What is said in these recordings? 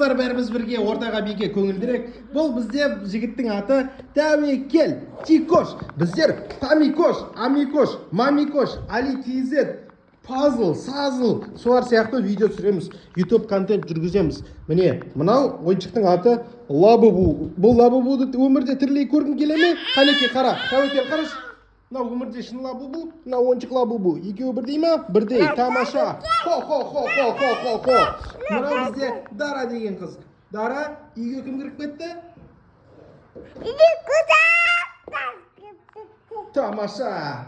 Bәріміз бірге ортаға биге көңілдірек. Бұл бізде жігіттің аты Тәуекел, Тикош. Біздер Тамикош, Амикош, Мамикош, Али Кейзет, Пазл, Сазл, солар сияқты видео түсіреміз. YouTube контент жүргіземіз. Міне, мынау ойыншықтың аты Лабубу. Бұл Лабубуды өмірде тірілей көргің келе ме? Қанеке қара, Тәуекел қараш. Мынау өмірде шын Лабубу, мынау ойыншық Лабубу. Екеуі бірдей ма? Бірдей, тамаша. Хо. Мынау бізде Дара деген қыз. Дара, үйге кім кіріп кетті? Тамаша.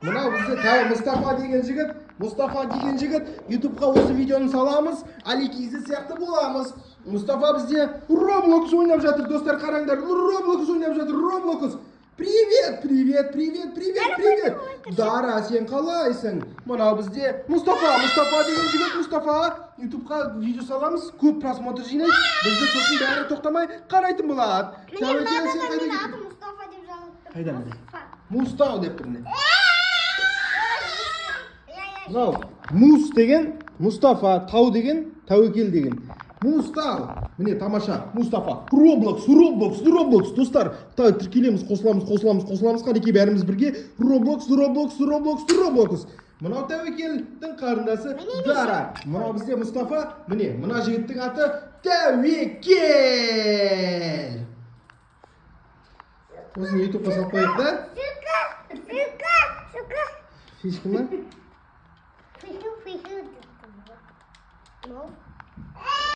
Мынау бізде тағы Мұстафа деген жігіт. Мұстафа деген жігіт. YouTube'қа осы видеоны саламыз. Али Кейзет сияқты боламыз. Мұстафа бізде Roblox ойнап жатыр, достар, қараңдар. Roblox ойнап жатыр, Roblox. Привет. Дара, сен қалайсың? Мынау бізде Мұстафа деген жігіт. Мұстафа YouTube'қа видео саламыз, көп просмотр жинайды. Бізді сосын бәрі тоқтамай қарайтын болады. Тәуекел, сен қайда кеттің? Мұстафа деп жазылыпты. Қайда міне? Мустау деп тұр міне. Мынау Мус деген Мұстафа, Тау деген Тәуекел деген. Мустау. Міне тамаша. Мұстафа. Roblox. Достар, тіркелеміз, қосыламыз. Қанеке бәріміз бірге. Roblox. Мынау Тәуекелдің қарындасы Дара. Мынау бізде Мұстафа. Міне, мына жігіттің аты Тәуекел. Осыны YouTube'қа салып қояйық да? Фишка ма? Фишка.